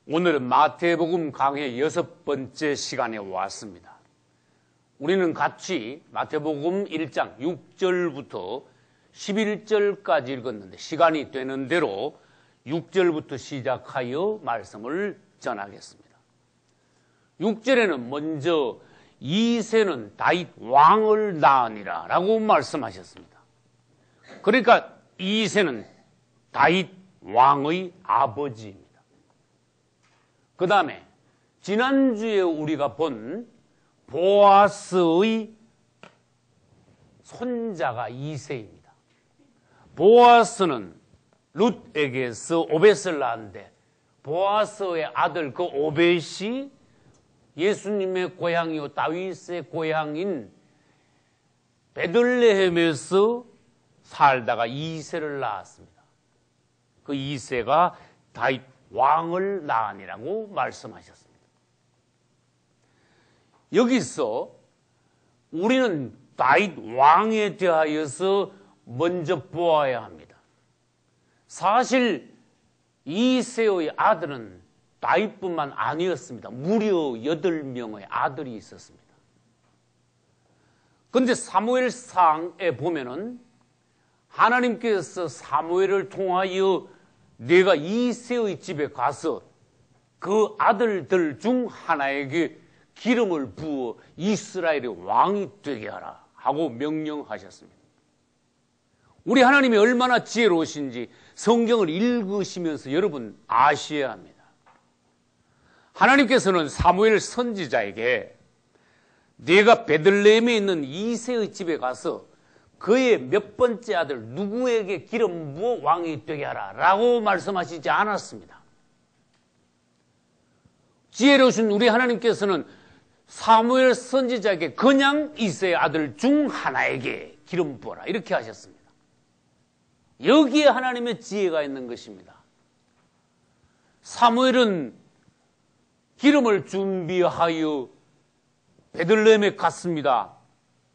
오늘은 마태복음 강의 6번째 시간에 왔습니다. 우리는 같이 마태복음 1장 6절부터 11절까지 읽었는데 시간이 되는 대로 6절부터 시작하여 말씀을 전하겠습니다. 6절에는 먼저 이새는 다윗 왕을 낳으니라 라고 말씀하셨습니다. 그러니까 이새는 다윗 왕의 아버지입니다. 그 다음에 지난주에 우리가 본 보아스의 손자가 이새입니다. 보아스는 룻에게서 오벳을 낳았는데 보아스의 아들 그 오벳이 예수님의 고향이요 다윗의 고향인 베들레헴에서 살다가 이새를 낳았습니다. 그 이새가 다윗 왕을 낳으니라고 말씀하셨습니다. 여기서 우리는 다윗 왕에 대하여서 먼저 보아야 합니다. 사실 이새의 아들은 다윗뿐만 아니었습니다. 무려 8명의 아들이 있었습니다. 그런데 사무엘상에 보면은 하나님께서 사무엘을 통하여 내가 이새의 집에 가서 그 아들들 중 하나에게 기름을 부어 이스라엘의 왕이 되게 하라 하고 명령하셨습니다. 우리 하나님이 얼마나 지혜로우신지 성경을 읽으시면서 여러분 아셔야 합니다. 하나님께서는 사무엘 선지자에게 내가 베들레헴에 있는 이새의 집에 가서 그의 몇 번째 아들 누구에게 기름 부어 왕이 되게 하라 라고 말씀하시지 않았습니다. 지혜로우신 우리 하나님께서는 사무엘 선지자에게 그냥 이새의 아들 중 하나에게 기름 부어라 이렇게 하셨습니다. 여기에 하나님의 지혜가 있는 것입니다. 사무엘은 기름을 준비하여 베들레헴에 갔습니다.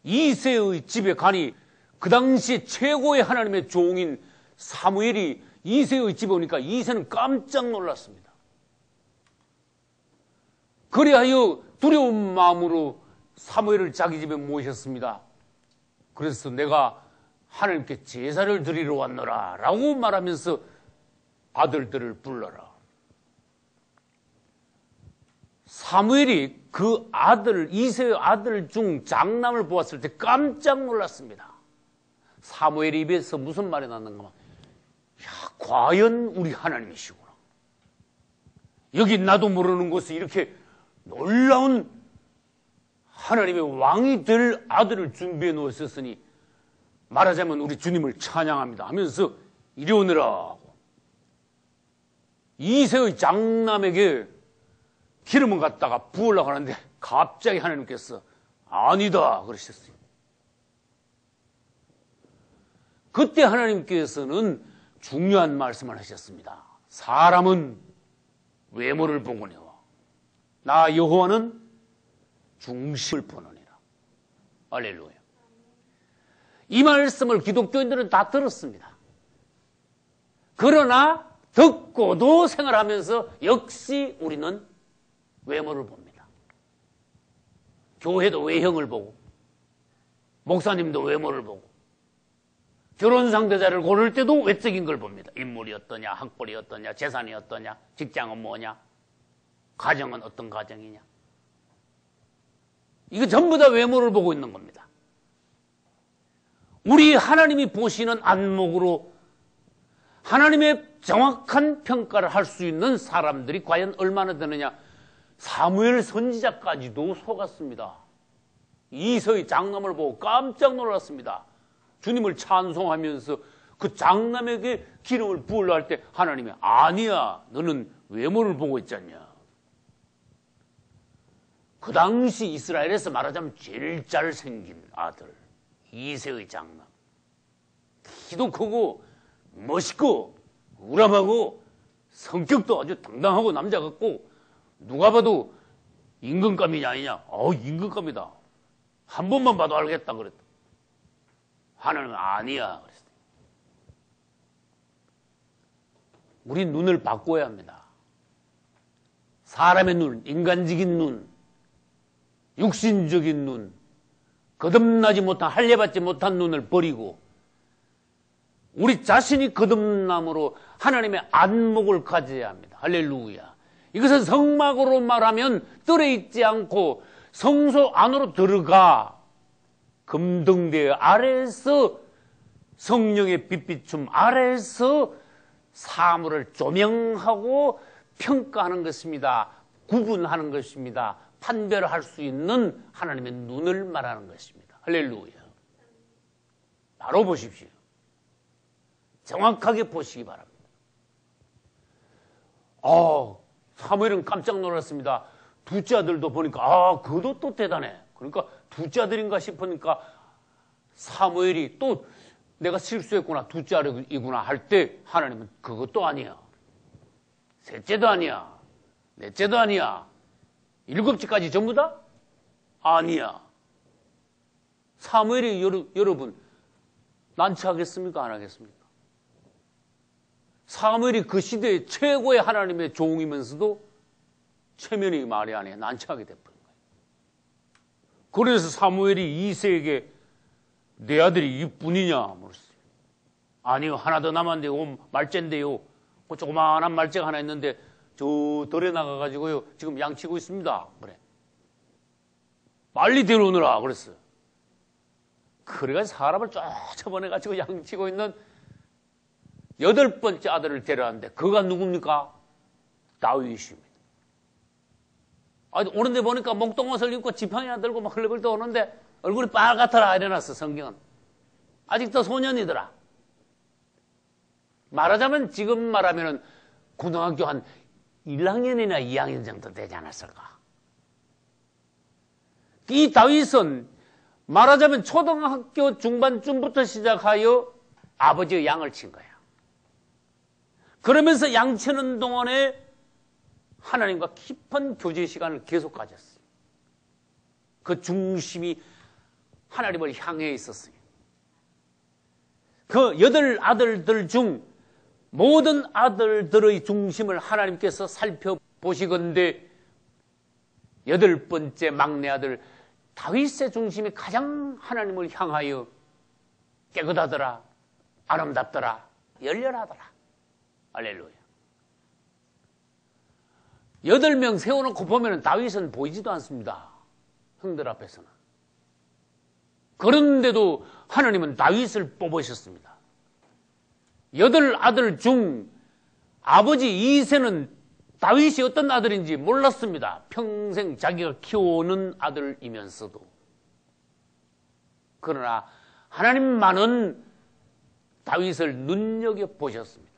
이새의 집에 가니 그 당시 최고의 하나님의 종인 사무엘이 이새의 집에 오니까 이새는 깜짝 놀랐습니다. 그리하여 두려운 마음으로 사무엘을 자기 집에 모셨습니다. 그래서 내가 하나님께 제사를 드리러 왔노라 라고 말하면서 아들들을 불러라. 사무엘이 그 아들, 이새의 아들 중 장남을 보았을 때 깜짝 놀랐습니다. 사무엘 입에서 무슨 말이 났는가? 야, 과연 우리 하나님이시구나. 여기 나도 모르는 곳에 이렇게 놀라운 하나님의 왕이 될 아들을 준비해 놓으셨으니 말하자면 우리 주님을 찬양합니다 하면서 이리 오너라 하고 이새의 장남에게 기름을 갖다가 부으려고 하는데 갑자기 하나님께서 아니다 그러셨어요. 그때 하나님께서는 중요한 말씀을 하셨습니다. 사람은 외모를 보거니와 나 여호와는 중심을 보느니라. 할렐루야. 이 말씀을 기독교인들은 다 들었습니다. 그러나 듣고도 생활하면서 역시 우리는 외모를 봅니다. 교회도 외형을 보고 목사님도 외모를 보고 결혼 상대자를 고를 때도 외적인 걸 봅니다. 인물이 어떠냐, 학벌이 어떠냐, 재산이 어떠냐, 직장은 뭐냐, 가정은 어떤 가정이냐. 이거 전부 다 외모를 보고 있는 겁니다. 우리 하나님이 보시는 안목으로 하나님의 정확한 평가를 할 수 있는 사람들이 과연 얼마나 되느냐. 사무엘 선지자까지도 속았습니다. 이새의 장남을 보고 깜짝 놀랐습니다. 주님을 찬송하면서 그 장남에게 기름을 부으려 할 때 하나님이 아니야, 너는 외모를 보고 있잖냐. 그 당시 이스라엘에서 말하자면 제일 잘생긴 아들 이새의 장남. 키도 크고 멋있고 우람하고 성격도 아주 당당하고 남자 같고 누가 봐도 임금감이 아니냐. 임금감이다. 한 번만 봐도 알겠다 그랬다. 하나님은 아니야 그랬어요. 우리 눈을 바꿔야 합니다. 사람의 눈, 인간적인 눈, 육신적인 눈, 거듭나지 못한, 할례받지 못한 눈을 버리고 우리 자신이 거듭남으로 하나님의 안목을 가져야 합니다. 할렐루야. 이것은 성막으로 말하면 뜰에 있지 않고 성소 안으로 들어가 금등대 아래에서 성령의 빛비춤 아래에서 사물을 조명하고 평가하는 것입니다. 구분하는 것입니다. 판별할 수 있는 하나님의 눈을 말하는 것입니다. 할렐루야. 바로 보십시오. 정확하게 보시기 바랍니다. 사무엘은 깜짝 놀랐습니다. 둘째 아들도 보니까 그도 또 대단해. 그러니까 둘째 아들인가 싶으니까 사무엘이 또 내가 실수했구나, 둘째 아들이구나 할 때 하나님은 그것도 아니야. 셋째도 아니야. 넷째도 아니야. 일곱째까지 전부 다? 아니야. 사무엘이 여러분 난처하겠습니까? 안 하겠습니까? 사무엘이 그 시대의 최고의 하나님의 종이면서도 체면이 말이 아니야. 난처하게 돼버린 거예요. 그래서 사무엘이 이새에게 내 아들이 이뿐이냐 물었어요. 아니요, 하나 더 남았는데 말째인데요. 그 조그마한 말째가 하나 있는데 저 덜에 나가가지고요 지금 양치고 있습니다. 그래. 빨리 데려오느라 그랬어요. 그래가지고 사람을 쫓아보내가지고 양치고 있는 8번째 아들을 데려왔는데 그가 누굽니까? 다윗입니다. 오는데 보니까 목동옷을 입고 지팡이나 들고 막 흘러벌떡 오는데 얼굴이 빨갛더라 이래놨어. 성경은 아직도 소년이더라. 말하자면 지금 말하면 고등학교 한 1학년이나 2학년 정도 되지 않았을까. 이 다윗은 말하자면 초등학교 중반쯤부터 시작하여 아버지의 양을 친 거야. 그러면서 양치는 동안에 하나님과 깊은 교제 시간을 계속 가졌어요. 그 중심이 하나님을 향해 있었어요. 그 8 아들들 중 모든 아들들의 중심을 하나님께서 살펴보시건대 8번째 막내 아들 다윗의 중심이 가장 하나님을 향하여 깨끗하더라, 아름답더라, 열렬하더라. 할렐루야. 8명 세워놓고 보면 다윗은 보이지도 않습니다. 형들 앞에서는. 그런데도 하나님은 다윗을 뽑으셨습니다. 8 아들 중 아버지 이새는 다윗이 어떤 아들인지 몰랐습니다. 평생 자기가 키워오는 아들이면서도. 그러나 하나님만은 다윗을 눈여겨보셨습니다.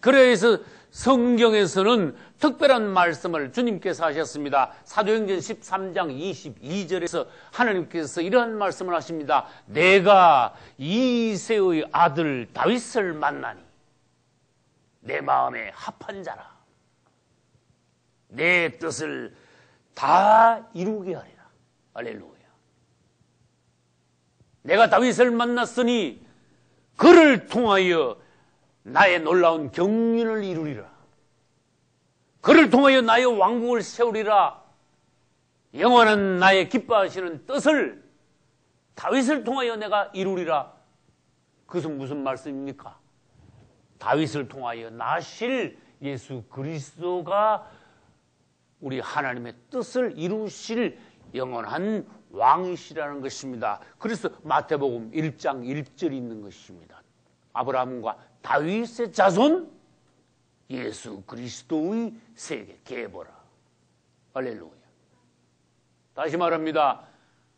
그래서 성경에서는 특별한 말씀을 주님께서 하셨습니다. 사도행전 13장 22절에서 하나님께서 이러한 말씀을 하십니다. 내가 이새의 아들 다윗을 만나니 내 마음에 합한 자라. 내 뜻을 다 이루게 하리라. 할렐루야. 내가 다윗을 만났으니 그를 통하여 나의 놀라운 경륜을 이루리라. 그를 통하여 나의 왕국을 세우리라. 영원한 나의 기뻐하시는 뜻을 다윗을 통하여 내가 이루리라. 그것은 무슨 말씀입니까? 다윗을 통하여 나실 예수 그리스도가 우리 하나님의 뜻을 이루실 영원한 왕이시라는 것입니다. 그래서 마태복음 1장 1절이 있는 것입니다. 아브라함과 다윗의 자손 예수 그리스도의 세계 계보라. 할렐루야. 다시 말합니다.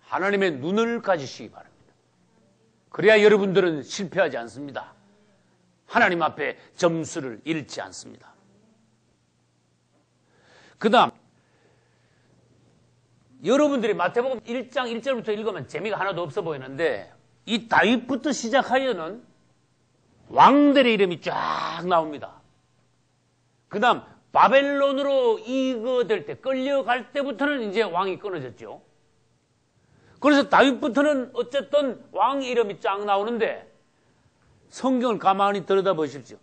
하나님의 눈을 가지시기 바랍니다. 그래야 여러분들은 실패하지 않습니다. 하나님 앞에 점수를 잃지 않습니다. 그 다음 여러분들이 마태복음 1장 1절부터 읽으면 재미가 하나도 없어 보이는데 이 다윗부터 시작하여는 왕들의 이름이 쫙 나옵니다. 그 다음 바벨론으로 이거될 때 끌려갈 때부터는 이제 왕이 끊어졌죠. 그래서 다윗부터는 어쨌든 왕 이름이 쫙 나오는데 성경을 가만히 들여다보십시오.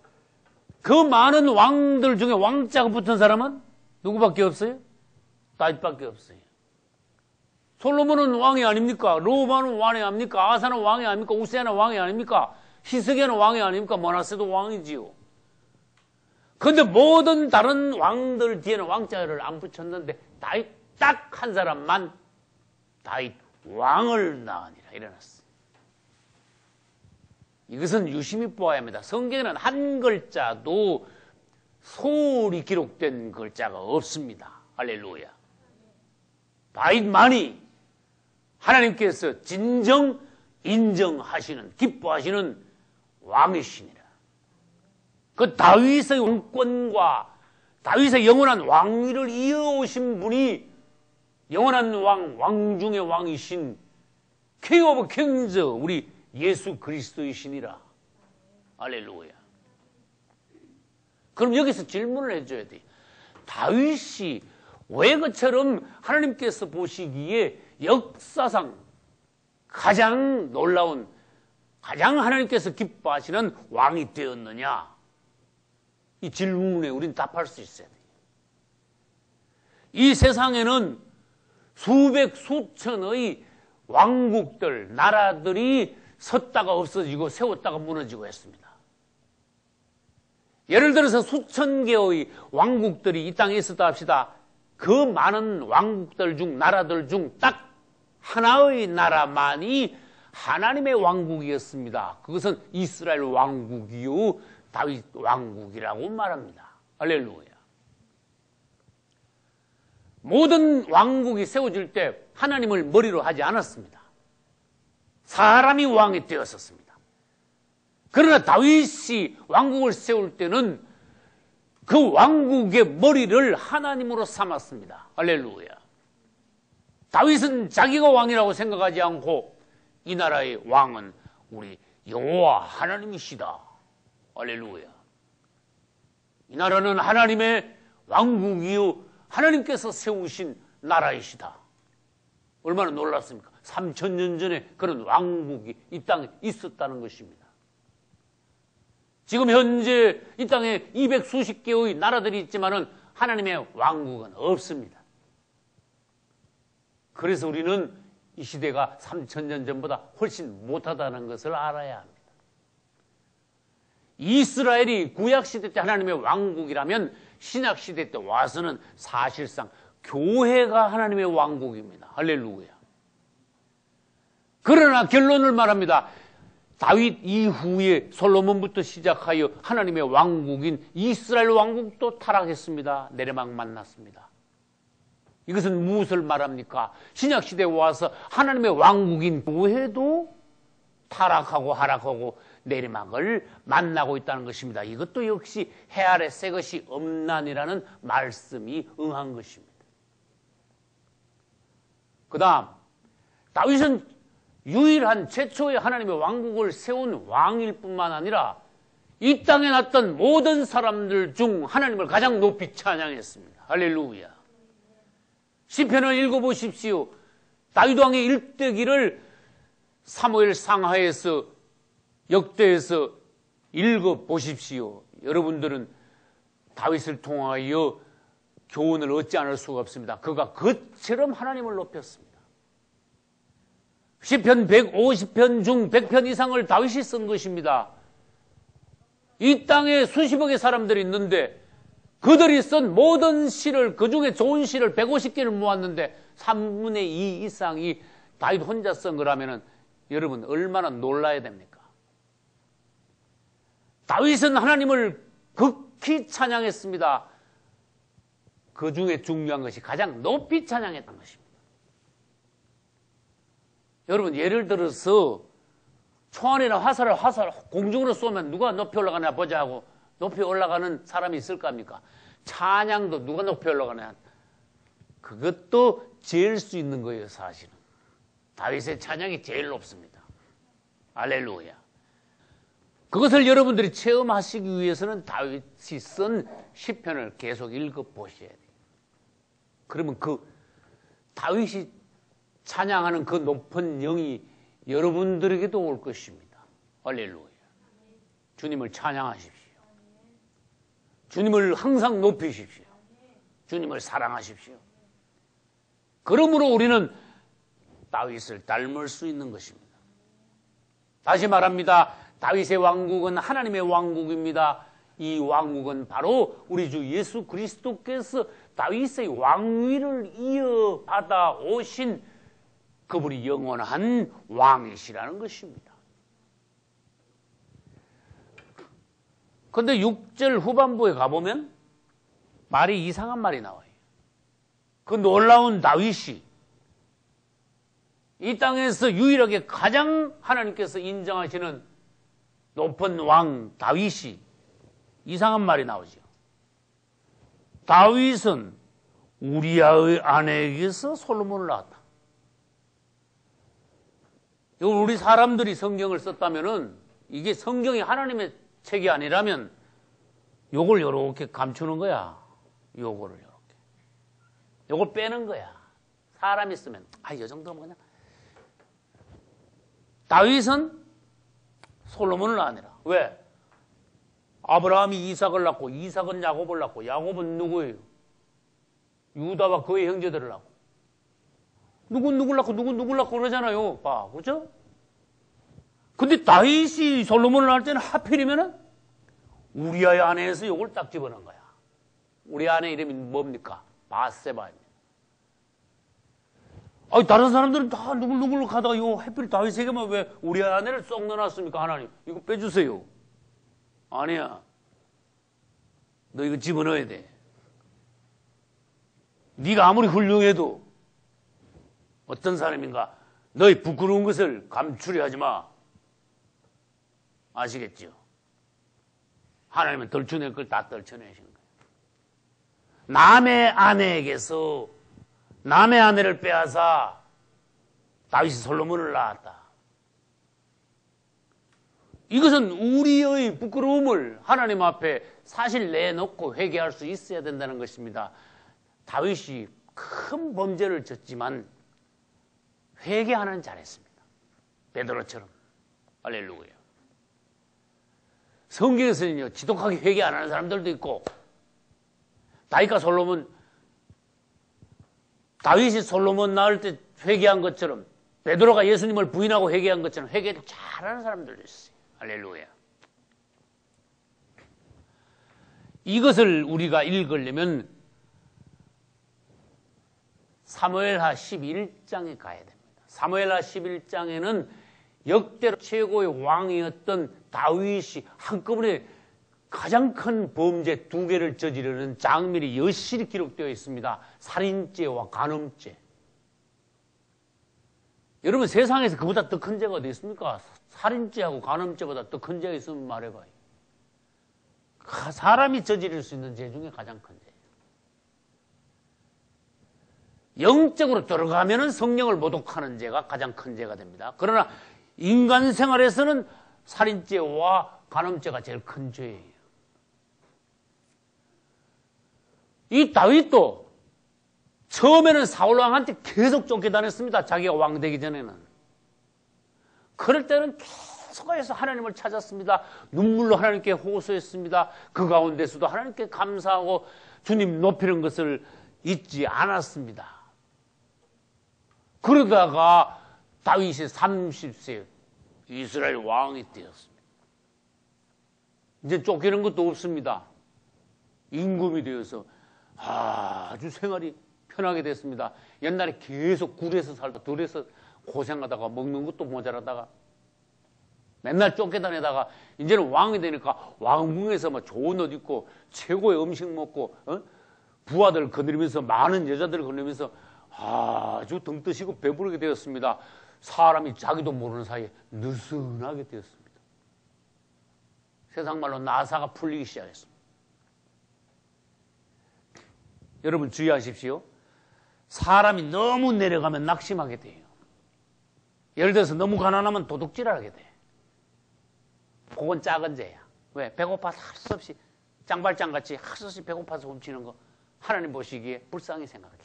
그 많은 왕들 중에 왕자가 붙은 사람은 누구밖에 없어요? 다윗밖에 없어요. 솔로몬은 왕이 아닙니까? 로마는 왕이 아닙니까? 아사는 왕이 아닙니까? 우세아는 왕이 아닙니까? 히스기야는 왕이 아닙니까? 머나세도 왕이지요. 그런데 모든 다른 왕들 뒤에는 왕자를 안 붙였는데 다윗 딱 한 사람만 다윗 왕을 낳으니라 일어났어요. 이것은 유심히 보아야 합니다. 성경에는 한 글자도 소홀히 기록된 글자가 없습니다. 할렐루야. 다윗만이 하나님께서 진정 인정하시는, 기뻐하시는 왕이시니라. 그 다윗의 왕권과 다윗의 영원한 왕위를 이어오신 분이 영원한 왕 중의 왕이신 킹 오브 킹즈 우리 예수 그리스도이시니라. 할렐루야. 그럼 여기서 질문을 해줘야 돼. 다윗이 왜 그처럼 하나님께서 보시기에 역사상 가장 놀라운, 가장 하나님께서 기뻐하시는 왕이 되었느냐? 이 질문에 우리는 답할 수 있어야 돼요. 이 세상에는 수백 수천의 왕국들, 나라들이 섰다가 없어지고 세웠다가 무너지고 했습니다. 예를 들어서 수천 개의 왕국들이 이 땅에 있었다 합시다. 그 많은 왕국들 중, 나라들 중 딱 하나의 나라만이 하나님의 왕국이었습니다. 그것은 이스라엘 왕국이요 다윗 왕국이라고 말합니다. 할렐루야. 모든 왕국이 세워질 때 하나님을 머리로 하지 않았습니다. 사람이 왕이 되었었습니다. 그러나 다윗이 왕국을 세울 때는 그 왕국의 머리를 하나님으로 삼았습니다. 할렐루야. 다윗은 자기가 왕이라고 생각하지 않고 이 나라의 왕은 우리 여호와 하나님이시다. 할렐루야. 이 나라는 하나님의 왕국이요 하나님께서 세우신 나라이시다. 얼마나 놀랐습니까? 3000년 전에 그런 왕국이 이 땅에 있었다는 것입니다. 지금 현재 이 땅에 200수십 개의 나라들이 있지만은 하나님의 왕국은 없습니다. 그래서 우리는 이 시대가 3000년 전보다 훨씬 못하다는 것을 알아야 합니다. 이스라엘이 구약시대 때 하나님의 왕국이라면 신약시대 때 와서는 사실상 교회가 하나님의 왕국입니다. 할렐루야. 그러나 결론을 말합니다. 다윗 이후에 솔로몬부터 시작하여 하나님의 왕국인 이스라엘 왕국도 타락했습니다. 내리막 만났습니다. 이것은 무엇을 말합니까? 신약시대에 와서 하나님의 왕국인 교회도 타락하고 하락하고 내리막을 만나고 있다는 것입니다. 이것도 역시 해 아래 새 것이 없나니라는 말씀이 응한 것입니다. 그 다음 다윗은 유일한 최초의 하나님의 왕국을 세운 왕일 뿐만 아니라 이 땅에 났던 모든 사람들 중 하나님을 가장 높이 찬양했습니다. 할렐루야. 시편을 읽어보십시오. 다윗 왕의 일대기를 사무엘 상하에서 역대에서 읽어보십시오. 여러분들은 다윗을 통하여 교훈을 얻지 않을 수가 없습니다. 그가 그처럼 하나님을 높였습니다. 시편 150편 중 100편 이상을 다윗이 쓴 것입니다. 이 땅에 수십억의 사람들이 있는데 그들이 쓴 모든 시를, 그중에 좋은 시를 150개를 모았는데 3분의 2 이상이 다윗 혼자 쓴 거라면 여러분 얼마나 놀라야 됩니까? 다윗은 하나님을 극히 찬양했습니다. 그 중에 중요한 것이 가장 높이 찬양했던 것입니다. 여러분 예를 들어서 총알이나 화살을 공중으로 쏘면 누가 높이 올라가나 보자 하고 높이 올라가는 사람이 있을까 합니까? 찬양도 누가 높이 올라가냐? 그것도 제일 수 있는 거예요, 사실은. 다윗의 찬양이 제일 높습니다. 할렐루야. 그것을 여러분들이 체험하시기 위해서는 다윗이 쓴 시편을 계속 읽어보셔야 돼요. 그러면 그 다윗이 찬양하는 그 높은 영이 여러분들에게도 올 것입니다. 할렐루야. 주님을 찬양하십시오. 주님을 항상 높이십시오. 주님을 사랑하십시오. 그러므로 우리는 다윗을 닮을 수 있는 것입니다. 다시 말합니다. 다윗의 왕국은 하나님의 왕국입니다. 이 왕국은 바로 우리 주 예수 그리스도께서 다윗의 왕위를 이어받아 오신 그분이 영원한 왕이시라는 것입니다. 그런데 6절 후반부에 가보면 말이 이상한 말이 나와요. 그 놀라운 다윗이 이 땅에서 유일하게 가장 하나님께서 인정하시는 높은 왕 다윗이 이상한 말이 나오죠. 다윗은 우리아의 아내에게서 솔로몬을 낳았다. 우리 사람들이 성경을 썼다면은 이게 성경이 하나님의 책이 아니라면 요걸 요렇게 감추는 거야. 요거를 요렇게. 요걸 빼는 거야. 사람이 쓰면 이 정도면 그냥. 다윗은 솔로몬을 낳으니라. 왜? 아브라함이 이삭을 낳고 이삭은 야곱을 낳고 야곱은 누구예요? 유다와 그의 형제들을 낳고 누군 누굴 낳고 누군 누굴 낳고 그러잖아요. 그렇죠? 근데 다윗이 솔로몬을 낳을 때는 하필이면은 우리아의 아내에서 요걸 딱 집어넣은 거야. 우리 아내 이름이 뭡니까? 바세바입니다. 다른 사람들은 다 누굴 가다가 요 하필 다윗에게만 왜 우리 아내를 쏙 넣어놨습니까? 하나님 이거 빼주세요. 아니야. 너 이거 집어넣어야 돼. 네가 아무리 훌륭해도 어떤 사람인가 너의 부끄러운 것을 감추려 하지 마. 아시겠죠? 하나님은 떨쳐낼 걸 다 떨쳐내신 거예요. 남의 아내에게서 남의 아내를 빼앗아 다윗이 솔로몬을 낳았다. 이것은 우리의 부끄러움을 하나님 앞에 사실 내놓고 회개할 수 있어야 된다는 것입니다. 다윗이 큰 범죄를 졌지만 회개하는 잘했습니다. 베드로처럼. 할렐루야. 성경에서는요, 지독하게 회개 안 하는 사람들도 있고, 다윗이 솔로몬 낳을 때 회개한 것처럼, 베드로가 예수님을 부인하고 회개한 것처럼 회개를 잘하는 사람들도 있어요. 할렐루야. 이것을 우리가 읽으려면 사무엘하 11장에 가야 됩니다. 사무엘하 11장에는 역대로 최고의 왕이었던 다윗이 한꺼번에 가장 큰 범죄 2개를 저지르는 장면이 여실히 기록되어 있습니다. 살인죄와 간음죄. 여러분 세상에서 그보다 더 큰 죄가 어디 있습니까? 살인죄하고 간음죄보다 더 큰 죄가 있으면 말해봐요. 사람이 저지를 수 있는 죄 중에 가장 큰 죄예요. 영적으로 들어가면은 성령을 모독하는 죄가 가장 큰 죄가 됩니다. 그러나 인간 생활에서는 살인죄와 간음죄가 제일 큰 죄예요. 이 다윗도 처음에는 사울왕한테 계속 쫓겨다녔습니다. 자기가 왕 되기 전에는. 그럴 때는 계속해서 하나님을 찾았습니다. 눈물로 하나님께 호소했습니다. 그 가운데서도 하나님께 감사하고 주님 높이는 것을 잊지 않았습니다. 그러다가 다윗이 30세 이스라엘 왕이 되었습니다. 이제 쫓기는 것도 없습니다. 임금이 되어서 아주 생활이 편하게 됐습니다. 옛날에 계속 굴에서 살다 들에서 고생하다가 먹는 것도 모자라다가 맨날 쫓겨다니다가 이제는 왕이 되니까 왕궁에서 막 좋은 옷 입고 최고의 음식 먹고 부하들 거느리면서 많은 여자들을 거느리면서 아주 등 뜨시고 배부르게 되었습니다. 사람이 자기도 모르는 사이에 느슨하게 되었습니다. 세상 말로 나사가 풀리기 시작했습니다. 여러분 주의하십시오. 사람이 너무 내려가면 낙심하게 돼요. 예를 들어서 너무 가난하면 도둑질을 하게 돼. 그건 작은 죄야. 왜? 배고파서 할 수 없이 짱발짱같이 할 수 없이 배고파서 훔치는 거 하나님 보시기에 불쌍히 생각해.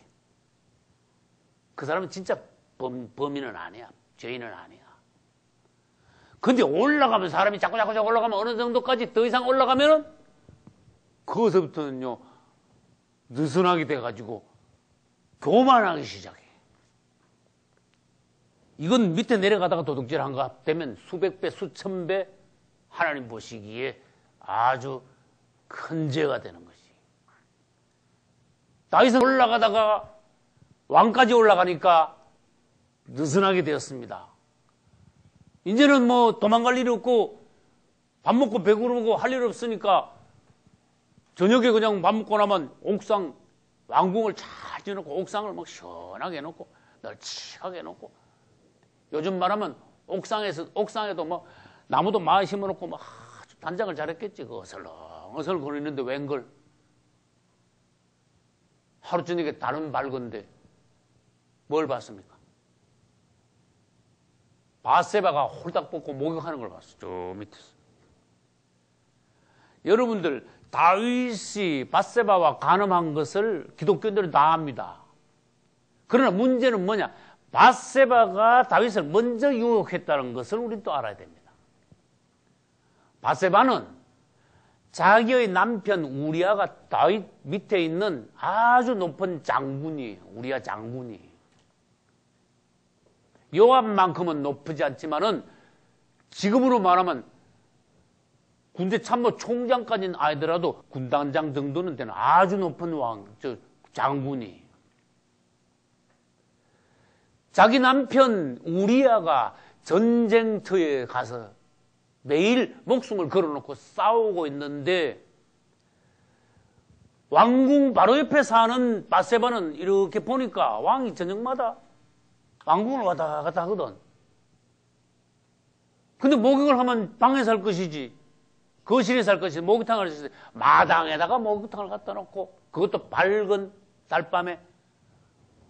그 사람은 진짜 범인은 아니야. 죄인은 아니야. 근데 올라가면 사람이 자꾸 올라가면 어느 정도까지 더 이상 올라가면은 거기서부터는요, 느슨하게 돼가지고 교만하기 시작해. 이건 밑에 내려가다가 도둑질한가 되면 수백 배, 수천 배 하나님 보시기에 아주 큰 죄가 되는 것이. 다윗은 올라가다가 왕까지 올라가니까 느슨하게 되었습니다. 이제는 뭐 도망갈 일이 없고 밥 먹고 배부르고 할 일 없으니까 저녁에 그냥 밥 먹고 나면 옥상 왕궁을 잘 지어놓고 옥상을 막 시원하게 해놓고 널찍하게 해놓고 요즘 말하면 옥상에도 뭐 나무도 많이 심어놓고 막 아주 단장을 잘했겠지. 그 어슬렁어슬렁 거리는데 웬걸 하루 저녁에 다른 밝은데 뭘 봤습니까? 바세바가 홀딱 벗고 목욕하는 걸 봤어. 저 밑에서. 여러분들 다윗이 바세바와 간음한 것을 기독교인들은 다 압니다. 그러나 문제는 뭐냐? 바세바가 다윗을 먼저 유혹했다는 것을 우리는 또 알아야 됩니다. 바세바는 자기의 남편 우리아가 다윗 밑에 있는 아주 높은 장군이에요. 우리아 장군이. 요압만큼은 높지 않지만은 지금으로 말하면 군대 참모 총장까지는 아니더라도 군단장 정도는 되는 아주 높은 장군이. 자기 남편 우리아가 전쟁터에 가서 매일 목숨을 걸어놓고 싸우고 있는데 왕궁 바로 옆에 사는 바세바는 이렇게 보니까 왕이 저녁마다 왕궁을 왔다 갔다 하거든. 근데 목욕을 하면 방에 살 것이지, 거실에 살 것이지, 목욕탕을 했을 때 마당에다가 목욕탕을 갖다 놓고, 그것도 밝은 달밤에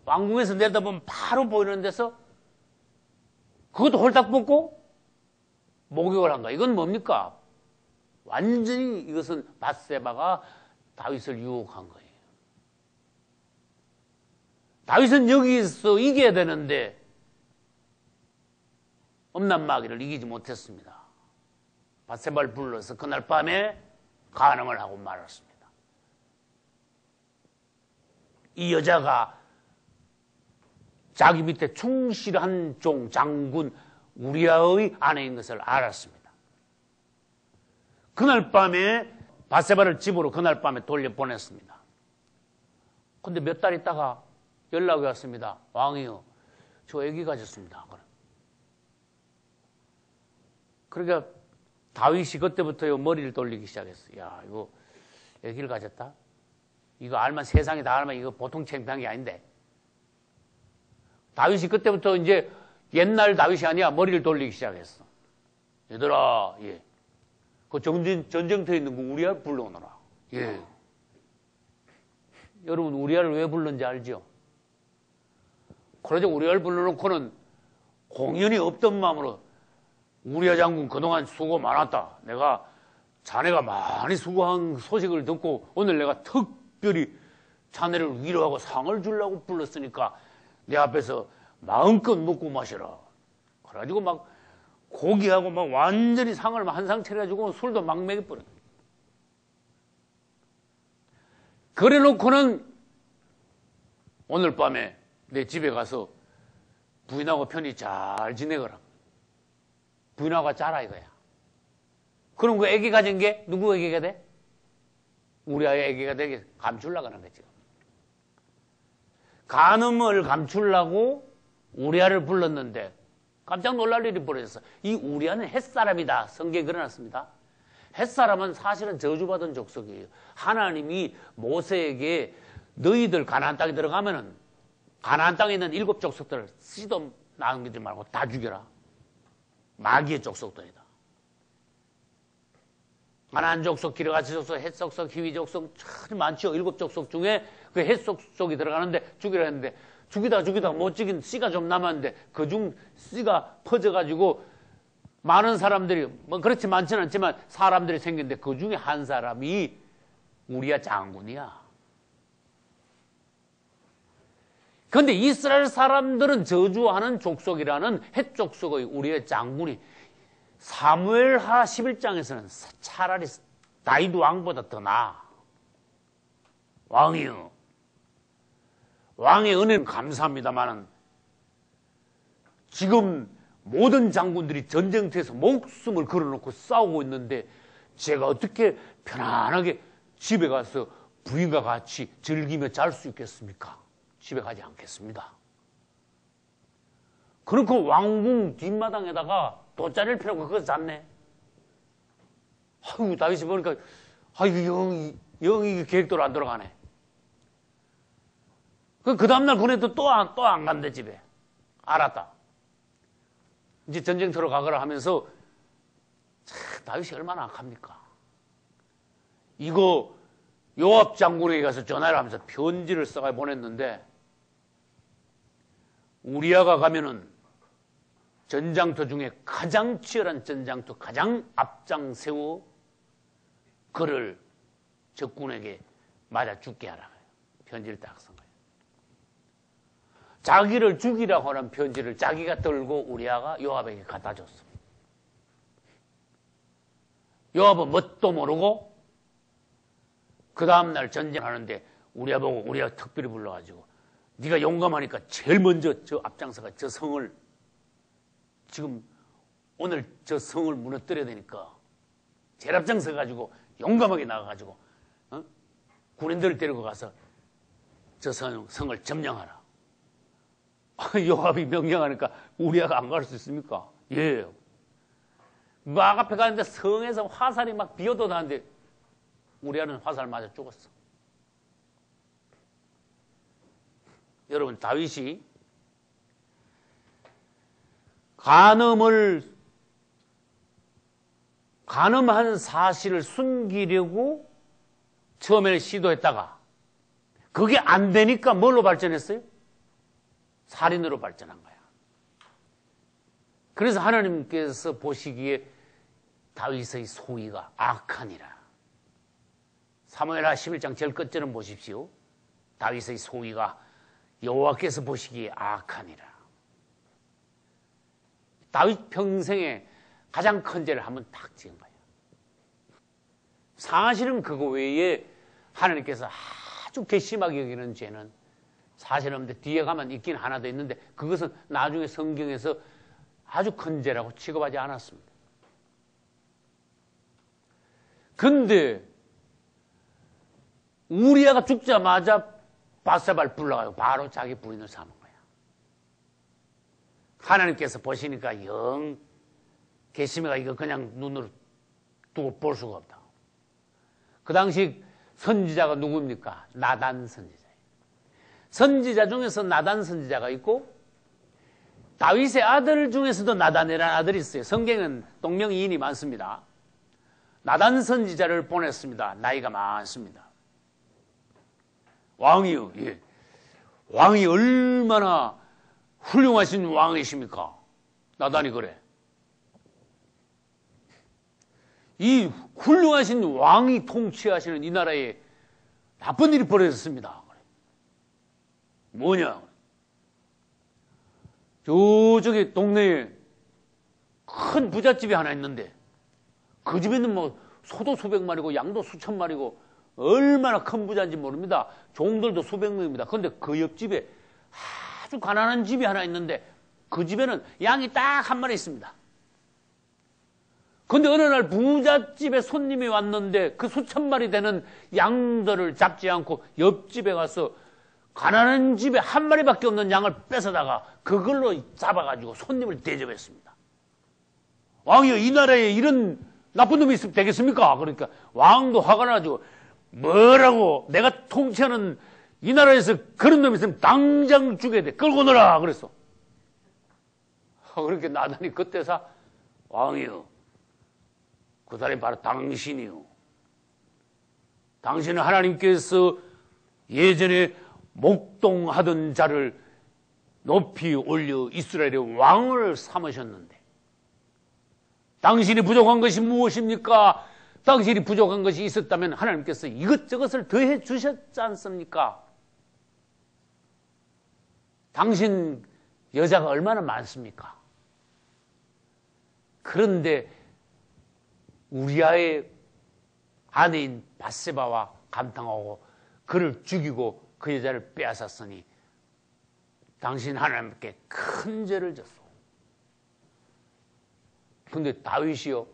왕궁에서 내다보면 바로 보이는 데서 그것도 홀딱 벗고 목욕을 한 거야. 이건 뭡니까? 완전히 이것은 바세바가 다윗을 유혹한 거예요. 다윗은 여기서 이겨야 되는데 엄난마귀를 이기지 못했습니다. 바세바를 불러서 그날 밤에 간음을 하고 말았습니다. 이 여자가 자기 밑에 충실한 종 장군 우리아의 아내인 것을 알았습니다. 그날 밤에 바세바를 집으로 그날 밤에 돌려보냈습니다. 근데 몇 달 있다가 연락이 왔습니다. 왕이요, 저 애기 가졌습니다. 그러니까 다윗이 그때부터요 머리를 돌리기 시작했어요. 야, 이거 애기를 가졌다? 이거 알면 세상에 다 알면 이거 보통 창피한 게 아닌데. 다윗이 그때부터 이제 옛날 다윗이 아니야 머리를 돌리기 시작했어. 얘들아, 예, 그 전쟁터에 있는 그 우리아 불러오너라. 예. 여러분 우리아를 왜 불렀는지 알죠? 그러자 우리아를 불러놓고는 공연이 없던 마음으로 우리아 장군 그동안 수고 많았다. 내가 자네가 많이 수고한 소식을 듣고 오늘 내가 특별히 자네를 위로하고 상을 주려고 불렀으니까 내 앞에서 마음껏 먹고 마셔라. 그래가지고 막 고기하고 막 완전히 상을 한 상 차려가지고 술도 막 먹여버려. 그래 놓고는 오늘 밤에 내 집에 가서 부인하고 편히 잘 지내거라. 부인하고 자라 이거야. 그럼 그 애기 가진 게 누구 애기가 돼? 우리 아이 애기가 되게 감추려고 하는 거지. 간음을 감추려고 우리아를 불렀는데 깜짝 놀랄 일이 벌어졌어. 이 우리아는 햇사람이다. 성경에 그려놨습니다. 햇사람은 사실은 저주받은 족속이에요. 하나님이 모세에게 너희들 가나안 땅에 들어가면은 가나안 땅에 있는 7 족속들을 씨도 남기지 말고 다 죽여라. 마귀의 족속들이다. 가나안 족속, 기르가시 족속, 헷 족속, 히위 족속 참 많죠. 7 족속 중에 그 헷 족속이 들어가는데 죽이라 했는데 죽이다 못 죽인 씨가 좀 남았는데 그중 씨가 퍼져가지고 많은 사람들이 뭐 그렇지 많지는 않지만 사람들이 생겼는데 그 중에 한 사람이 우리아 장군이야. 그런데 이스라엘 사람들은 저주하는 족속이라는 헷 족속의 우리아 장군이 사무엘하 11장에서는 차라리 다윗 왕보다 더 나아. 왕이여, 왕의 은혜는 감사합니다만은 지금 모든 장군들이 전쟁터에서 목숨을 걸어놓고 싸우고 있는데 제가 어떻게 편안하게 집에 가서 부인과 같이 즐기며 잘 수 있겠습니까? 집에 가지 않겠습니다. 그렇고 왕궁 뒷마당에다가 돗자리를 펴놓고 거기서 잤네. 아이고, 다윗이 보니까 아이고, 영이 계획대로 안 돌아가네. 그 다음날 보내도 또 안 간대, 집에. 알았다. 이제 전쟁터로 가거라 하면서, 다윗이 얼마나 악합니까? 이거 요압 장군에게 가서 전화를 하면서 편지를 써가 보냈는데, 우리아가 가면은 전장터 중에 가장 치열한 전장터, 가장 앞장 세워 그를 적군에게 맞아 죽게 하라. 편지를 딱 쓴 거예요. 자기를 죽이라고 하는 편지를 자기가 들고 우리아가 요압에게 갖다 줬어. 요압은 뭣도 모르고 그 다음날 전쟁하는데 우리아 보고 우리아 특별히 불러가지고 네가 용감하니까 제일 먼저 저 앞장서가 저 성을 지금 오늘 저 성을 무너뜨려야 되니까 제일 앞장서가지고 용감하게 나가가지고 군인들을 데리고 가서 저 성을 점령하라. 요압이 명령하니까 우리아가 안 갈 수 있습니까? 예. 막 앞에 가는데 성에서 화살이 막 비어도다는데 우리아는 화살 맞아 죽었어. 여러분, 다윗이 간음한 사실을 숨기려고 처음에는 시도했다가 그게 안 되니까 뭘로 발전했어요? 살인으로 발전한 거야. 그래서 하나님께서 보시기에 다윗의 소위가 악하니라. 사무엘하 11장 제일 끝절은 보십시오. 다윗의 소위가 여호와께서 보시기에 악하니라. 다윗 평생에 가장 큰 죄를 한번 딱 지은 거예요. 사실은 그거 외에 하나님께서 아주 괘씸하게 여기는 죄는 사실 없는데 뒤에 가면 있긴 하나 더 있는데 그것은 나중에 성경에서 아주 큰 죄라고 취급하지 않았습니다. 근데 우리아가 죽자마자 바세바를 불러가지고 바로 자기 부인을 삼은 거야. 하나님께서 보시니까 영 괘씸해가 이거 그냥 눈으로 두고 볼 수가 없다. 그 당시 선지자가 누굽니까? 나단 선지자예요. 선지자 중에서 나단 선지자가 있고 다윗의 아들 중에서도 나단이라는 아들이 있어요. 성경은 동명이인이 많습니다. 나단 선지자를 보냈습니다. 나이가 많습니다. 왕이요. 예. 왕이 얼마나 훌륭하신 왕이십니까? 나단이 그래. 이 훌륭하신 왕이 통치하시는 이 나라에 나쁜 일이 벌어졌습니다. 뭐냐? 저쪽에 동네에 큰 부잣집이 하나 있는데 그 집에는 뭐 소도 수백 마리고 양도 수천 마리고 얼마나 큰 부자인지 모릅니다. 종들도 수백 명입니다. 그런데 그 옆집에 아주 가난한 집이 하나 있는데 그 집에는 양이 딱 한 마리 있습니다. 그런데 어느 날 부잣집에 손님이 왔는데 그 수천 마리 되는 양들을 잡지 않고 옆집에 가서 가난한 집에 한 마리밖에 없는 양을 뺏어다가 그걸로 잡아가지고 손님을 대접했습니다. 왕이여, 이 나라에 이런 나쁜 놈이 있으면 되겠습니까? 그러니까 왕도 화가 나가지고 뭐라고 내가 통치하는 이 나라에서 그런 놈이 있으면 당장 죽여야 돼. 끌고 놀아. 그랬어. 그렇게 나단이 그때서 왕이여, 그 사람이 바로 당신이요. 당신은 하나님께서 예전에 목동하던 자를 높이 올려 이스라엘의 왕을 삼으셨는데 당신이 부족한 것이 무엇입니까? 당신이 부족한 것이 있었다면 하나님께서 이것저것을 더해 주셨지 않습니까? 당신 여자가 얼마나 많습니까? 그런데 우리아의 아내인 바세바와 감당하고 그를 죽이고 그 여자를 빼앗았으니 당신 하나님께 큰 죄를 졌소. 근데 다윗이요,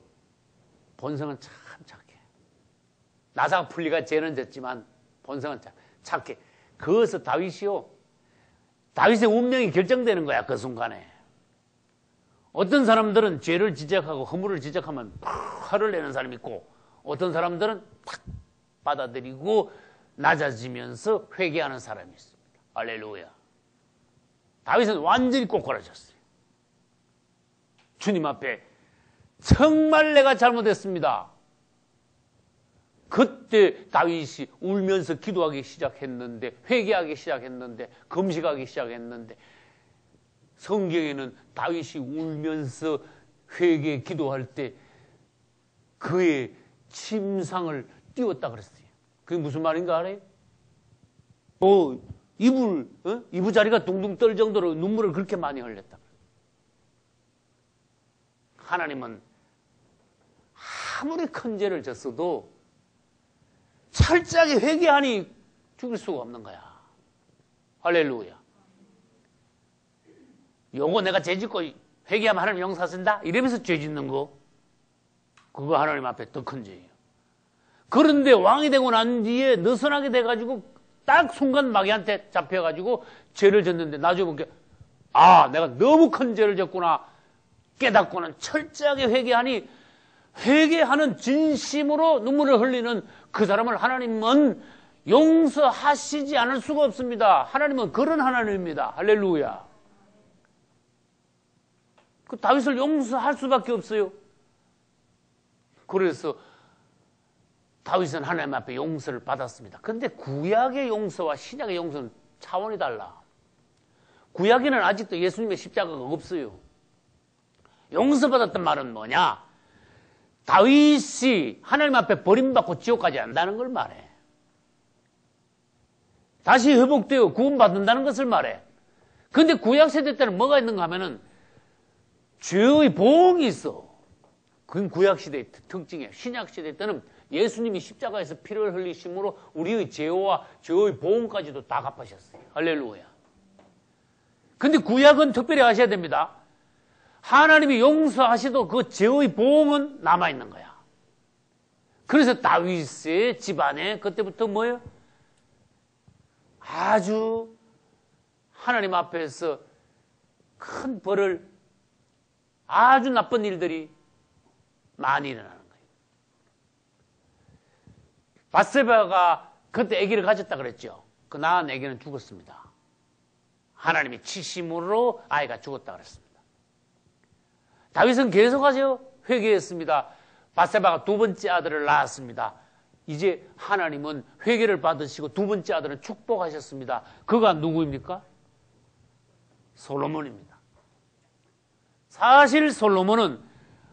본성은 참 착해. 나사가 풀리가 죄는 졌지만 본성은 착해. 그것을 다윗이요, 다윗의 운명이 결정되는 거야. 그 순간에. 어떤 사람들은 죄를 지적하고 허물을 지적하면 화를 내는 사람이 있고, 어떤 사람들은 탁 받아들이고 낮아지면서 회개하는 사람이 있습니다. 할렐루야. 다윗은 완전히 꼬꾸라졌어요. 주님 앞에 정말 내가 잘못했습니다. 그때 다윗이 울면서 기도하기 시작했는데, 회개하기 시작했는데, 금식하기 시작했는데, 성경에는 다윗이 울면서 회개 기도할 때 그의 침상을 띄웠다 그랬어요. 그게 무슨 말인가 알아요? 이부자리가 둥둥 떨 정도로 눈물을 그렇게 많이 흘렸다. 하나님은 아무리 큰 죄를 졌어도 철저하게 회개하니 죽일 수가 없는 거야. 할렐루야. 요거 내가 죄 짓고 회개하면 하나님 용서하신다? 이러면서 죄 짓는 거, 그거 하나님 앞에 더 큰 죄예요. 그런데 왕이 되고 난 뒤에 느슨하게 돼가지고 딱 순간 마귀한테 잡혀가지고 죄를 졌는데 나중에 보니까 내가 너무 큰 죄를 졌구나 깨닫고는 철저하게 회개하니, 회개하는 진심으로 눈물을 흘리는 그 사람을 하나님은 용서하시지 않을 수가 없습니다. 하나님은 그런 하나님입니다. 할렐루야. 그 다윗을 용서할 수밖에 없어요. 그래서 다윗은 하나님 앞에 용서를 받았습니다. 그런데 구약의 용서와 신약의 용서는 차원이 달라. 구약에는 아직도 예수님의 십자가가 없어요. 용서받았단 말은 뭐냐? 다윗이 하나님 앞에 버림받고 지옥 가지 않는다는 걸 말해. 다시 회복되어 구원받는다는 것을 말해. 그런데 구약 세대 때는 뭐가 있는가 하면은 죄의 보응이 있어. 그건 구약 시대의 특징이에요. 신약 시대 때는 예수님이 십자가에서 피를 흘리심으로 우리의 죄와 죄의 보응까지도 다 갚으셨어요. 할렐루야. 근데 구약은 특별히 아셔야 됩니다. 하나님이 용서하시도 그 죄의 보응은 남아있는 거야. 그래서 다윗의 집안에 그때부터 뭐예요? 아주 하나님 앞에서 큰 벌을, 아주 나쁜 일들이 많이 일어나는 거예요. 밧세바가 그때 아기를 가졌다 그랬죠. 그 낳은 아기는 죽었습니다. 하나님이 치심으로 아이가 죽었다 그랬습니다. 다윗은 계속하죠. 회개했습니다. 밧세바가 두 번째 아들을 낳았습니다. 이제 하나님은 회개를 받으시고 두 번째 아들은 축복하셨습니다. 그가 누구입니까? 솔로몬입니다. 사실 솔로몬은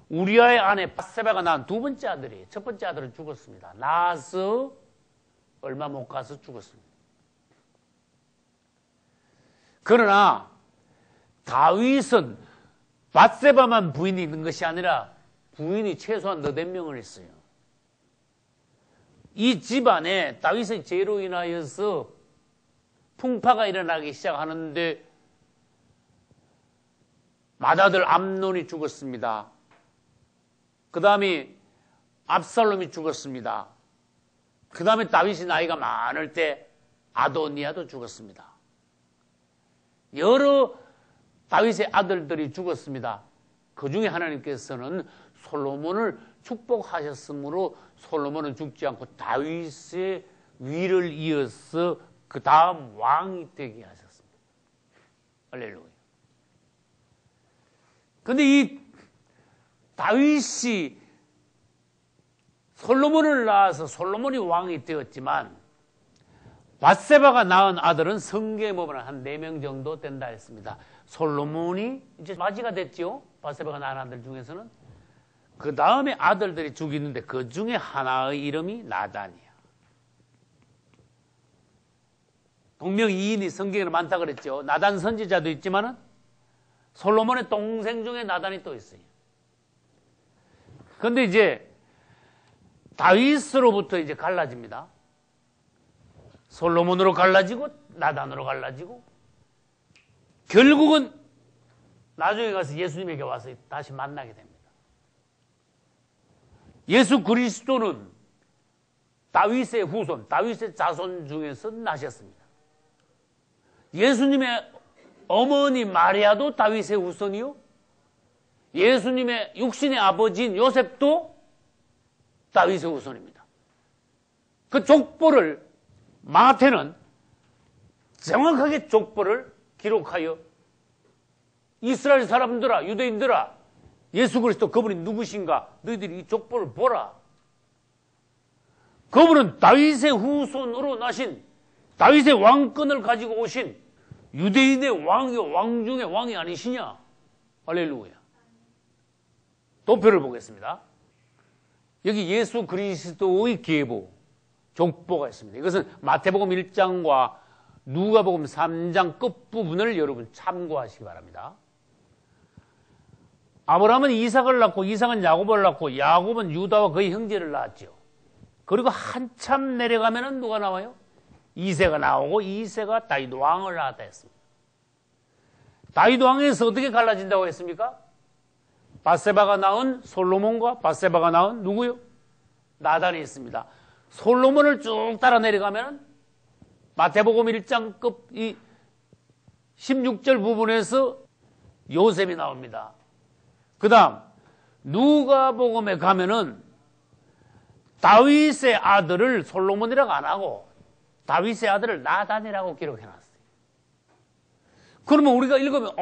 우리아의 아내 밧세바가 낳은 두 번째 아들이에요. 첫 번째 아들은 죽었습니다. 낳아서 얼마 못 가서 죽었습니다. 그러나 다윗은 밧세바만 부인이 있는 것이 아니라 부인이 최소한 8명을 했어요. 이 집안에 다윗의 죄로 인하여서 풍파가 일어나기 시작하는데 맏아들 암논이 죽었습니다. 그 다음에 압살롬이 죽었습니다. 그 다음에 다윗이 나이가 많을 때 아도니아도 죽었습니다. 여러 다윗의 아들들이 죽었습니다. 그 중에 하나님께서는 솔로몬을 축복하셨으므로 솔로몬은 죽지 않고 다윗의 위를 이어서 그 다음 왕이 되게 하셨습니다. 할렐루야. 근데 이 다윗이 솔로몬을 낳아서 솔로몬이 왕이 되었지만 밧세바가 낳은 아들은 성경에 보면 한 4명 정도 된다 했습니다. 솔로몬이 이제 맞이가 됐죠. 밧세바가 낳은 아들 중에서는. 그 다음에 아들들이 죽이는데 그 중에 하나의 이름이 나단이야. 동명이인이 성경에는 많다 그랬죠. 나단 선지자도 있지만은 솔로몬의 동생 중에 나단이 또 있어요. 그런데 이제 다윗으로부터 이제 갈라집니다. 솔로몬으로 갈라지고 나단으로 갈라지고 결국은 나중에 가서 예수님에게 와서 다시 만나게 됩니다. 예수 그리스도는 다윗의 후손, 다윗의 자손 중에서 나셨습니다. 예수님의 어머니 마리아도 다윗의 후손이요. 예수님의 육신의 아버지인 요셉도 다윗의 후손입니다. 그 족보를 마태는 정확하게 족보를 기록하여 이스라엘 사람들아, 유대인들아, 예수 그리스도 그분이 누구신가? 너희들이 이 족보를 보라. 그분은 다윗의 후손으로 나신 다윗의 왕권을 가지고 오신 유대인의 왕이요, 왕 중의 왕이 아니시냐? 할렐루야. 도표를 보겠습니다. 여기 예수 그리스도의 계보, 족보가 있습니다. 이것은 마태복음 1장과 누가복음 3장 끝부분을 여러분 참고하시기 바랍니다. 아브라함은 이삭을 낳고 이삭은 야곱을 낳고 야곱은 유다와 그의 형제를 낳았죠. 그리고 한참 내려가면은 누가 나와요? 이새가 나오고 이새가 다윗 왕을 낳았다 했습니다. 다윗 왕에서 어떻게 갈라진다고 했습니까? 밧세바가 낳은 솔로몬과 밧세바가 낳은 누구요? 나단이 있습니다. 솔로몬을 쭉 따라 내려가면 마태복음 1장 끝 이 16절 부분에서 요셉이 나옵니다. 그 다음 누가복음에 가면은 다윗의 아들을 솔로몬이라고 안 하고 다윗의 아들을 나단이라고 기록해놨어요. 그러면 우리가 읽으면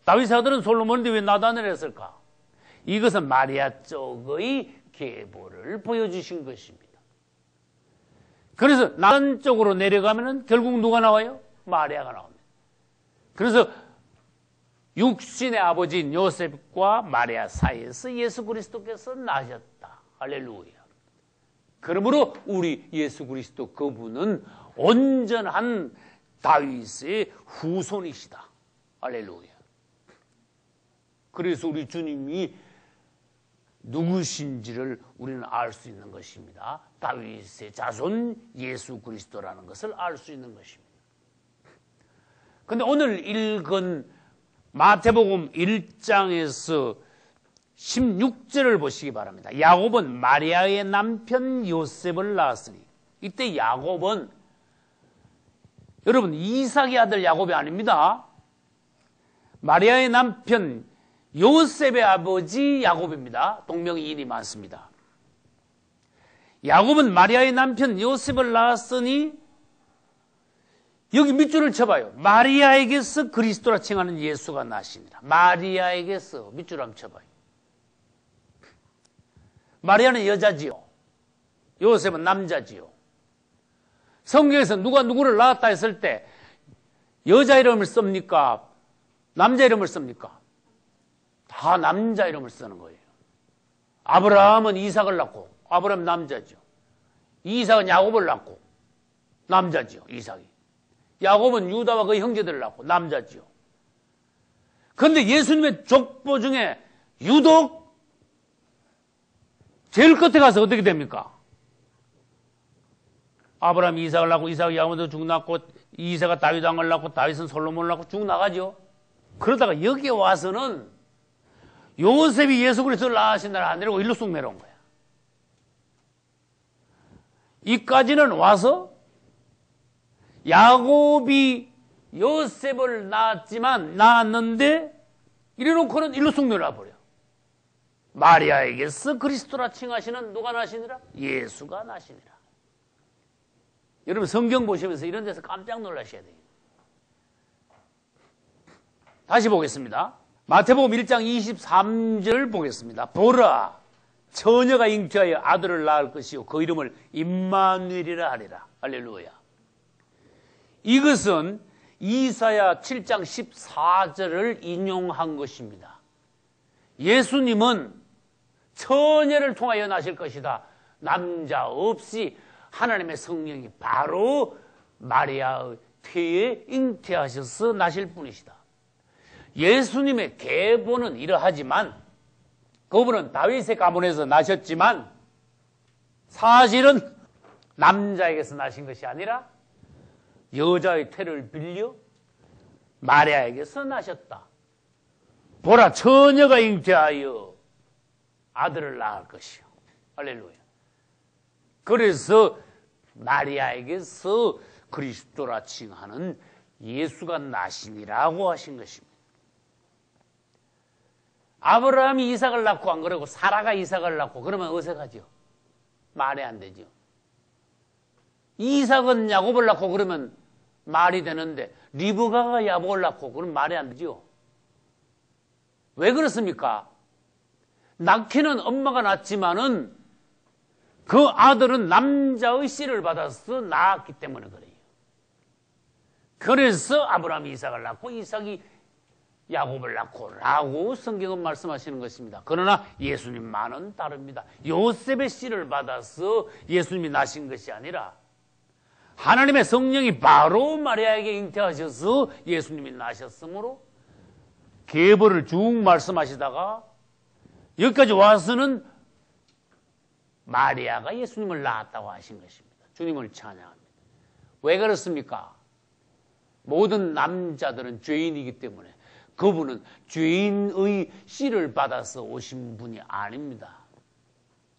다윗의 아들은 솔로몬인데 왜 나단을 했을까? 이것은 마리아 쪽의 계보를 보여주신 것입니다. 그래서 나단 쪽으로 내려가면은 결국 누가 나와요? 마리아가 나옵니다. 그래서 육신의 아버지인 요셉과 마리아 사이에서 예수 그리스도께서 나셨다. 할렐루야. 그러므로 우리 예수 그리스도 그분은 온전한 다윗의 후손이시다. 할렐루야. 그래서 우리 주님이 누구신지를 우리는 알 수 있는 것입니다. 다윗의 자손 예수 그리스도라는 것을 알 수 있는 것입니다. 그런데 오늘 읽은 마태복음 1장에서 16절을 보시기 바랍니다. 야곱은 마리아의 남편 요셉을 낳았으니, 이때 야곱은 여러분 이삭의 아들 야곱이 아닙니다. 마리아의 남편 요셉의 아버지 야곱입니다. 동명이인이 많습니다. 야곱은 마리아의 남편 요셉을 낳았으니, 여기 밑줄을 쳐봐요. 마리아에게서 그리스도라 칭하는 예수가 나시니라. 마리아에게서 밑줄 한번 쳐봐요. 마리아는 여자지요. 요셉은 남자지요. 성경에서 누가 누구를 낳았다 했을 때 여자 이름을 씁니까? 남자 이름을 씁니까? 다 남자 이름을 쓰는 거예요. 아브라함은 이삭을 낳고, 아브라함 남자죠. 이삭은 야곱을 낳고 남자죠. 이삭이. 야곱은 유다와 그의 형제들을 낳고 남자죠. 그런데 예수님의 족보 중에 유독 제일 끝에 가서 어떻게 됩니까? 아브라함이 이삭을 낳고 이삭이 야곱도 쭉 낳고 이삭가 다윗 왕을 낳고 다윗은 솔로몬을 낳고 쭉 나가죠. 그러다가 여기에 와서는 요셉이 예수 그리스도를 낳으신 날 안 내려오고 일로 쑥 내려온 거야. 이까지는 와서 야곱이 요셉을 낳았는데 이래놓고는 일로 쑥 내려와 버려. 마리아에게서 그리스도라 칭하시는 누가 나시니라? 예수가 나시니라. 여러분 성경 보시면서 이런 데서 깜짝 놀라셔야 돼요. 다시 보겠습니다. 마태복음 1장 23절 보겠습니다. 보라, 처녀가 잉태하여 아들을 낳을 것이요 그 이름을 임마누엘이라 하리라. 할렐루야. 이것은 이사야 7장 14절을 인용한 것입니다. 예수님은 처녀를 통하여 나실 것이다. 남자 없이 하나님의 성령이 바로 마리아의 태에 잉태하셔서 나실 분이시다. 예수님의 계보는 이러하지만 그분은 다윗의 가문에서 나셨지만 사실은 남자에게서 나신 것이 아니라 여자의 태를 빌려 마리아에게서 나셨다. 보라, 처녀가 잉태하여 아들을 낳을 것이요. 할렐루야. 그래서 마리아에게서 그리스도라 칭하는 예수가 나시니라고 하신 것입니다. 아브라함이 이삭을 낳고 안 그러고 사라가 이삭을 낳고 그러면 어색하죠. 말이 안 되죠. 이삭은 야곱을 낳고 그러면 말이 되는데 리브가가 야곱을 낳고 그러면 말이 안 되죠. 왜 그렇습니까? 낳기는 엄마가 낳지만은 그 아들은 남자의 씨를 받아서 낳았기 때문에 그래요. 그래서 아브라함이 이삭을 낳고 이삭이 야곱을 낳고 라고 성경은 말씀하시는 것입니다. 그러나 예수님만은 다릅니다. 요셉의 씨를 받아서 예수님이 나신 것이 아니라 하나님의 성령이 바로 마리아에게 잉태하셔서 예수님이 나셨으므로 계보를 쭉 말씀하시다가 여기까지 와서는 마리아가 예수님을 낳았다고 하신 것입니다. 주님을 찬양합니다. 왜 그렇습니까? 모든 남자들은 죄인이기 때문에 그분은 죄인의 씨를 받아서 오신 분이 아닙니다.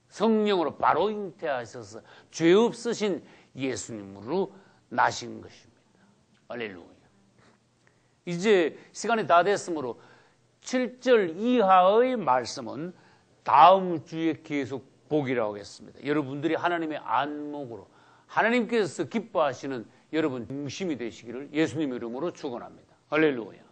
성령으로 바로 잉태하셔서 죄 없으신 예수님으로 나신 것입니다. 할렐루야. 이제 시간이 다 됐으므로 7절 이하의 말씀은 다음 주에 계속 보기로 하겠습니다. 여러분들이 하나님의 안목으로 하나님께서 기뻐하시는 여러분 중심이 되시기를 예수님의 이름으로 축원합니다. 할렐루야.